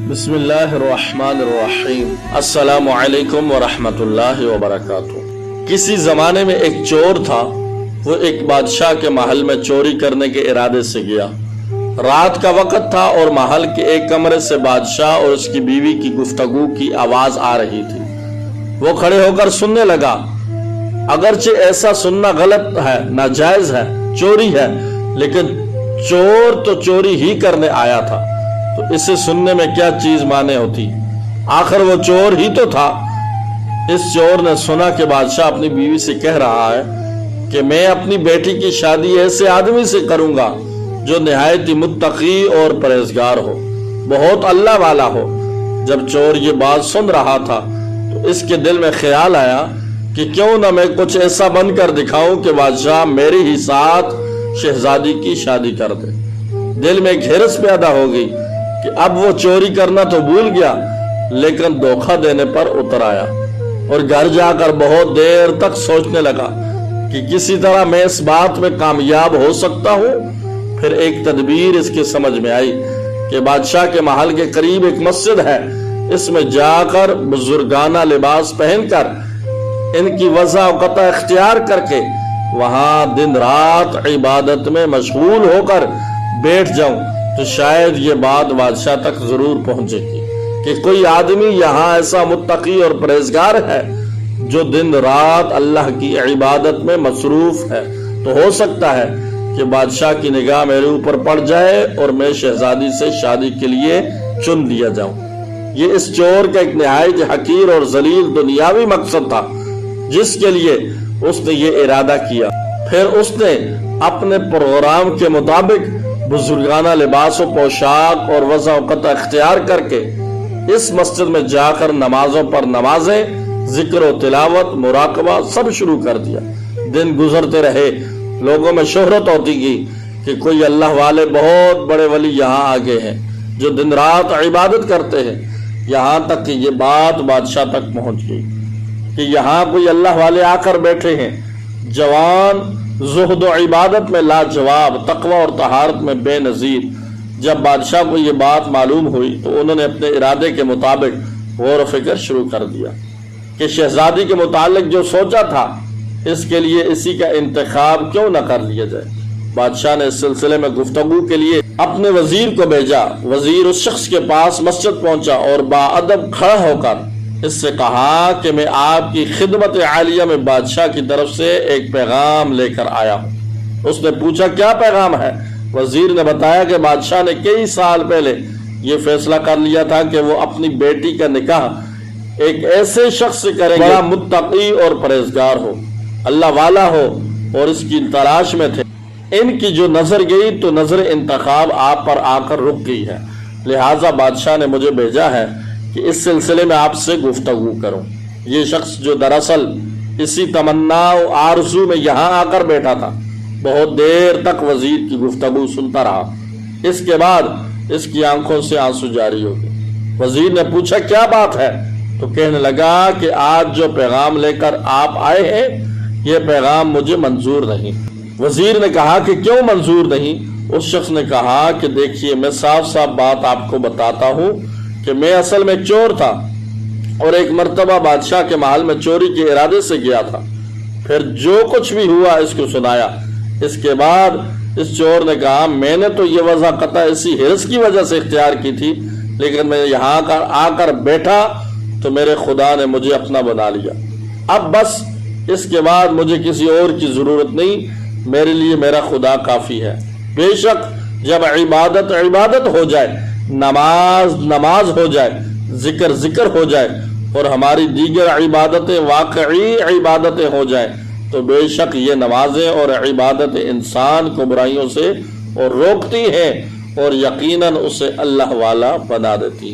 بسم اللہ الرحمن الرحیم۔ السلام علیکم ورحمۃ اللہ وبرکاتہ۔ کسی زمانے میں ایک چور تھا، وہ ایک بادشاہ کے محل میں چوری کرنے کے ارادے سے گیا۔ رات کا وقت تھا اور محل کے ایک کمرے سے بادشاہ اور اس کی بیوی کی گفتگو کی آواز آ رہی تھی۔ وہ کھڑے ہو کر سننے لگا۔ اگرچہ ایسا سننا غلط ہے، ناجائز ہے، چوری ہے، لیکن چور تو چوری ہی کرنے آیا تھا، تو اسے سننے میں کیا چیز مانے ہوتی؟ آخر وہ چور ہی تو تھا۔ اس چور نے سنا کہ بادشاہ اپنی بیوی سے کہہ رہا ہے کہ میں اپنی بیٹی کی شادی ایسے آدمی سے کروں گا جو نہایت متقی اور پرہیزگار ہو، بہت اللہ والا ہو۔ جب چور یہ بات سن رہا تھا تو اس کے دل میں خیال آیا کہ کیوں نہ میں کچھ ایسا بن کر دکھاؤں کہ بادشاہ میری ہی ساتھ شہزادی کی شادی کر دے۔ دل میں ایک ہرس پیدا ہو گئی کہ اب وہ چوری کرنا تو بھول گیا، لیکن دھوکہ دینے پر اتر آیا، اور گھر جا کر بہت دیر تک سوچنے لگا کہ کسی طرح میں اس بات میں کامیاب ہو سکتا ہوں۔ پھر ایک تدبیر اس کے سمجھ میں آئی کہ بادشاہ کے محل کے قریب ایک مسجد ہے، اس میں جا کر بزرگانہ لباس پہن کر ان کی وضع و قطع اختیار کر کے وہاں دن رات عبادت میں مشغول ہو کر بیٹھ جاؤں تو شاید یہ بات بادشاہ تک ضرور پہنچے گی کہ کوئی آدمی یہاں ایسا متقی اور پرہیزگار ہے جو دن رات اللہ کی عبادت میں مصروف ہے، تو ہو سکتا ہے کہ بادشاہ کی نگاہ میرے اوپر پڑ جائے اور میں شہزادی سے شادی کے لیے چن لیا جاؤں۔ یہ اس چور کا ایک نہایت حقیر اور ذلیل دنیاوی مقصد تھا جس کے لیے اس نے یہ ارادہ کیا۔ پھر اس نے اپنے پروگرام کے مطابق بزرگانہ لباس و پوشاک اور وضع و قطع اختیار کر کے اس مسجد میں جا کر نمازوں پر نمازیں، ذکر و تلاوت، مراقبہ سب شروع کر دیا۔ دن گزرتے رہے، لوگوں میں شہرت ہوتی گئی کہ کوئی اللہ والے بہت بڑے ولی یہاں آگے ہیں جو دن رات عبادت کرتے ہیں، یہاں تک کہ یہ بات بادشاہ تک پہنچ گئی کہ یہاں کوئی اللہ والے آ کر بیٹھے ہیں، جوان، زہد و عبادت میں لاجواب، تقوی اور طہارت میں بے نظیر۔ جب بادشاہ کو یہ بات معلوم ہوئی تو انہوں نے اپنے ارادے کے مطابق غور و فکر شروع کر دیا کہ شہزادی کے متعلق جو سوچا تھا اس کے لیے اسی کا انتخاب کیوں نہ کر لیا جائے۔ بادشاہ نے اس سلسلے میں گفتگو کے لیے اپنے وزیر کو بھیجا۔ وزیر اس شخص کے پاس مسجد پہنچا اور باادب کھڑا ہو کر اس سے کہا کہ میں آپ کی خدمت عالیہ میں بادشاہ کی طرف سے ایک پیغام لے کر آیا ہوں۔ اس نے پوچھا کیا پیغام ہے؟ وزیر نے بتایا کہ بادشاہ نے کئی سال پہلے یہ فیصلہ کر لیا تھا کہ وہ اپنی بیٹی کا نکاح ایک ایسے شخص سے کرے گا متقی اور پرہیزگار ہو، اللہ والا ہو، اور اس کی تلاش میں تھے۔ ان کی جو نظر گئی تو نظر انتخاب آپ پر آ کر رک گئی ہے، لہٰذا بادشاہ نے مجھے بھیجا ہے کہ اس سلسلے میں آپ سے گفتگو کروں۔ یہ شخص جو دراصل اسی تمنا و آرزو میں یہاں آ کر بیٹھا تھا، بہت دیر تک وزیر کی گفتگو سنتا رہا۔ اس کے بعد اس کی آنکھوں سے آنسو جاری ہو گئے۔ وزیر نے پوچھا کیا بات ہے؟ تو کہنے لگا کہ آج جو پیغام لے کر آپ آئے ہیں یہ پیغام مجھے منظور نہیں۔ وزیر نے کہا کہ کیوں منظور نہیں؟ اس شخص نے کہا کہ دیکھیے میں صاف صاف بات آپ کو بتاتا ہوں کہ میں اصل میں چور تھا اور ایک مرتبہ بادشاہ کے محل میں چوری کے ارادے سے گیا تھا۔ پھر جو کچھ بھی ہوا اس کو سنایا۔ اس کے بعد اس چور نے کہا میں نے تو یہ وضع قطع اسی ہرس کی وجہ سے اختیار کی تھی، لیکن میں یہاں آ کر بیٹھا تو میرے خدا نے مجھے اپنا بنا لیا۔ اب بس اس کے بعد مجھے کسی اور کی ضرورت نہیں، میرے لیے میرا خدا کافی ہے۔ بے شک جب عبادت عبادت ہو جائے، نماز نماز ہو جائے، ذکر ذکر ہو جائے اور ہماری دیگر عبادتیں واقعی عبادتیں ہو جائیں تو بے شک یہ نمازیں اور عبادت انسان کو برائیوں سے اور روکتی ہیں اور یقیناً اسے اللہ والا بنا دیتی ہیں۔